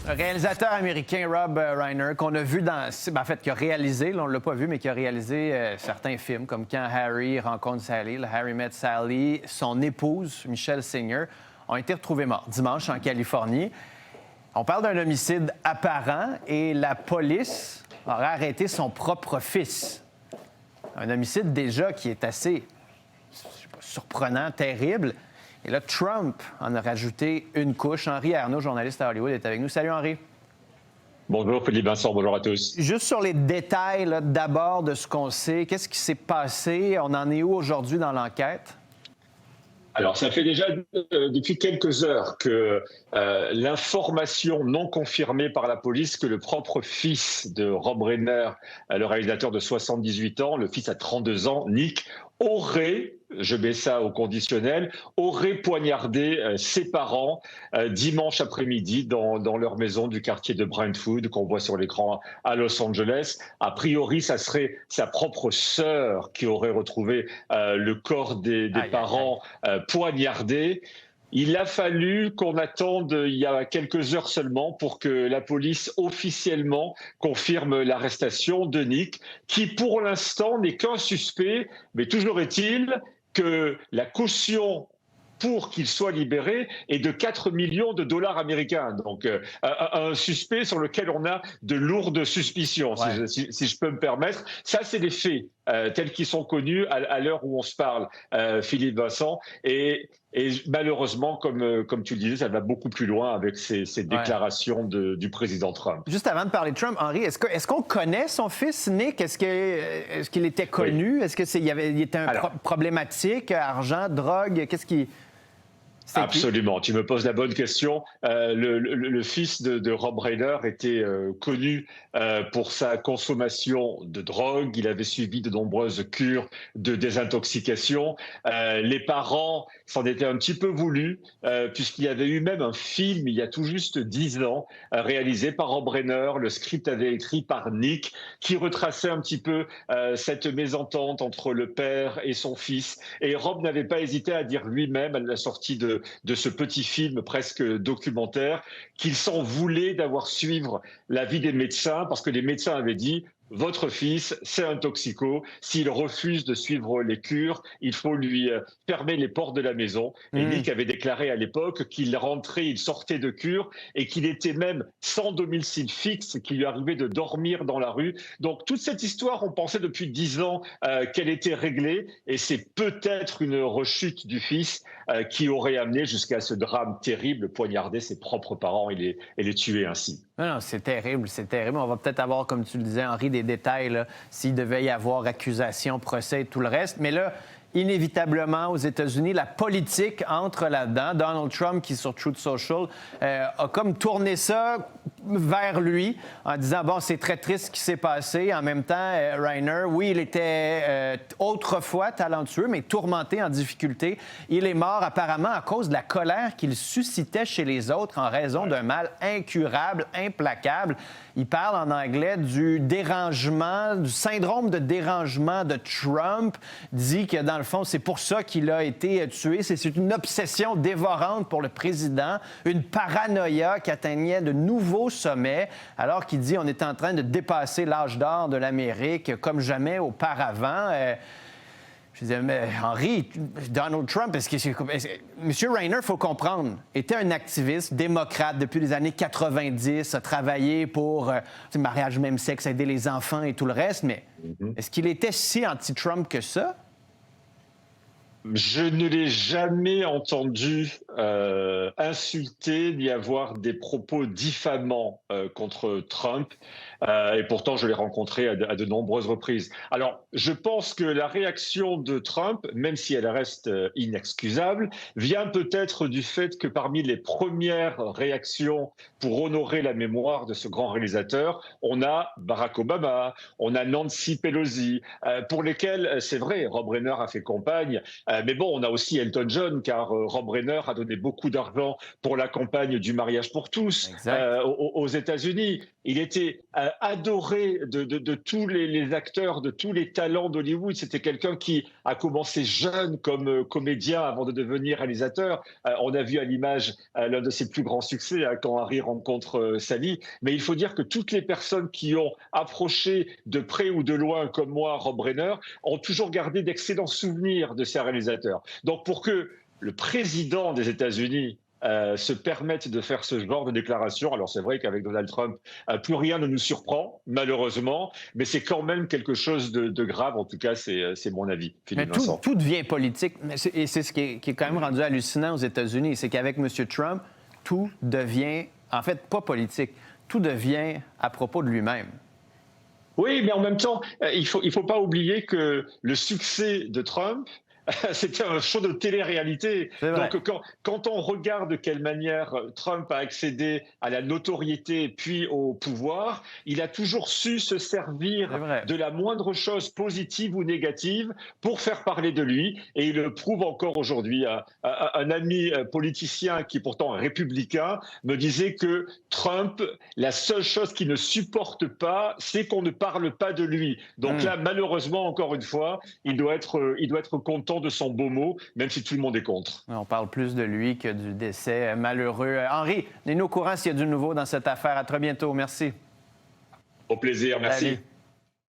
Un réalisateur américain, Rob Reiner, qu'on a vu dans... En fait, qui a réalisé, là, on ne l'a pas vu, mais qui a réalisé certains films, comme Quand Harry rencontre Sally, Harry Met Sally. Son épouse, Michelle Singer, ont été retrouvés morts dimanche en Californie. On parle d'un homicide apparent et la police aurait arrêté son propre fils. Un homicide déjà qui est assez surprenant, terrible. Et là, Trump en a rajouté une couche. Henri Arnaud, journaliste à Hollywood, est avec nous. Salut, Henri. Bonjour, Philippe Vincent. Bonjour à tous. Juste sur les détails, là, d'abord, de ce qu'on sait, qu'est-ce qui s'est passé? On en est où aujourd'hui dans l'enquête? Alors, ça fait déjà depuis quelques heures que l'information non confirmée par la police que le propre fils de Rob Reiner, le réalisateur de 78 ans, le fils à 32 ans, Nick, aurait, je mets ça au conditionnel, aurait poignardé ses parents dimanche après-midi dans leur maison du quartier de Brentwood qu'on voit sur l'écran à Los Angeles. A priori, ça serait sa propre sœur qui aurait retrouvé le corps des parents poignardés. Il a fallu qu'on attende il y a quelques heures seulement pour que la police officiellement confirme l'arrestation de Nick, qui pour l'instant n'est qu'un suspect, mais toujours est-il que la caution pour qu'il soit libéré est de 4 millions de dollars américains. Donc, un suspect sur lequel on a de lourdes suspicions, si je peux me permettre. Ça, c'est les faits tels qu'ils sont connus à l'heure où on se parle, Philippe Vincent. Et malheureusement, comme tu le disais, ça va beaucoup plus loin avec ces déclarations du président Trump. Juste avant de parler de Trump, Henri, est-ce qu'on connaît son fils, Nick? Est-ce qu'il était connu? Oui. Est-ce qu'il était problématique, argent, drogue? Qu'est-ce qui... Absolument. Tu me poses la bonne question. Le fils de Rob Reiner était connu pour sa consommation de drogue. Il avait suivi de nombreuses cures de désintoxication. Les parents s'en étaient un petit peu voulu, puisqu'il y avait eu même un film il y a tout juste 10 ans, réalisé par Rob Reiner. Le script avait été écrit par Nick, qui retraçait un petit peu cette mésentente entre le père et son fils. Et Rob n'avait pas hésité à dire lui-même à la sortie de ce petit film presque documentaire, qu'il s'en voulait d'avoir suivi la vie des médecins, parce que les médecins avaient dit: votre fils, c'est un toxico. S'il refuse de suivre les cures, il faut lui fermer les portes de la maison. Et Nick avait déclaré à l'époque qu'il rentrait, il sortait de cure et qu'il était même sans domicile fixe, qu'il lui arrivait de dormir dans la rue. Donc toute cette histoire, on pensait depuis 10 ans qu'elle était réglée, et c'est peut-être une rechute du fils qui aurait amené jusqu'à ce drame terrible, poignarder ses propres parents et les tuer ainsi. Non, c'est terrible, c'est terrible. On va peut-être avoir, comme tu le disais, Henri, des détails, s'il devait y avoir accusation, procès et tout le reste. Mais là, inévitablement, aux États-Unis, la politique entre là-dedans. Donald Trump, qui sur Truth Social, a comme tourné ça vers lui en disant, bon, c'est très triste ce qui s'est passé. En même temps, Reiner, oui, il était autrefois talentueux, mais tourmenté, en difficulté. Il est mort apparemment à cause de la colère qu'il suscitait chez les autres en raison d'un mal incurable, implacable. Il parle en anglais du dérangement, du syndrome de dérangement de Trump. Dit que, dans le fond, c'est pour ça qu'il a été tué. C'est une obsession dévorante pour le président, une paranoïa qui atteignait de nouveaux sommets, alors qu'il dit on est en train de dépasser l'âge d'or de l'Amérique comme jamais auparavant. Je disais, mais Henri, Donald Trump, M. Reiner, il faut comprendre, était un activiste démocrate depuis les années 90, a travaillé pour le mariage même sexe, aider les enfants et tout le reste, mais est-ce qu'il était si anti-Trump que ça? Je ne l'ai jamais entendu insulter ni avoir des propos diffamants contre Trump. Et pourtant, je l'ai rencontré à de nombreuses reprises. Alors, je pense que la réaction de Trump, même si elle reste inexcusable, vient peut-être du fait que parmi les premières réactions pour honorer la mémoire de ce grand réalisateur, on a Barack Obama, on a Nancy Pelosi, pour lesquels, c'est vrai, Rob Reiner a fait campagne, Mais bon, on a aussi Elton John, car Rob Reiner a donné beaucoup d'argent pour la campagne du mariage pour tous Exact. aux États-Unis. Il était adoré de tous les acteurs, de tous les talents d'Hollywood. C'était quelqu'un qui a commencé jeune comme comédien avant de devenir réalisateur. On a vu à l'image l'un de ses plus grands succès quand Harry rencontre Sally. Mais il faut dire que toutes les personnes qui ont approché de près ou de loin, comme moi, Rob Reiner, ont toujours gardé d'excellents souvenirs de ces réalisateurs. Donc pour que le président des États-Unis se permettent de faire ce genre de déclaration. Alors c'est vrai qu'avec Donald Trump, plus rien ne nous surprend, malheureusement, mais c'est quand même quelque chose de grave. En tout cas, c'est mon avis, Philippe Mais Vincent. tout devient politique. Et c'est ce qui est quand même rendu hallucinant aux États-Unis. C'est qu'avec M. Trump, tout devient, en fait, pas politique. Tout devient à propos de lui-même. Oui, mais en même temps, il faut pas oublier que le succès de Trump, c'était un show de télé-réalité. C'est vrai. Donc, quand on regarde de quelle manière Trump a accédé à la notoriété puis au pouvoir, il a toujours su se C'est servir vrai. de la moindre chose positive ou négative pour faire parler de lui. Et il le prouve encore aujourd'hui. Un ami politicien qui est pourtant républicain me disait que Trump, la seule chose qu'il ne supporte pas, c'est qu'on ne parle pas de lui. Donc là, malheureusement, encore une fois, il doit être content de son beau mot, même si tout le monde est contre. On parle plus de lui que du décès malheureux. Henri, tenez-nous au courant s'il y a du nouveau dans cette affaire. À très bientôt. Merci. Au plaisir, merci. Salut.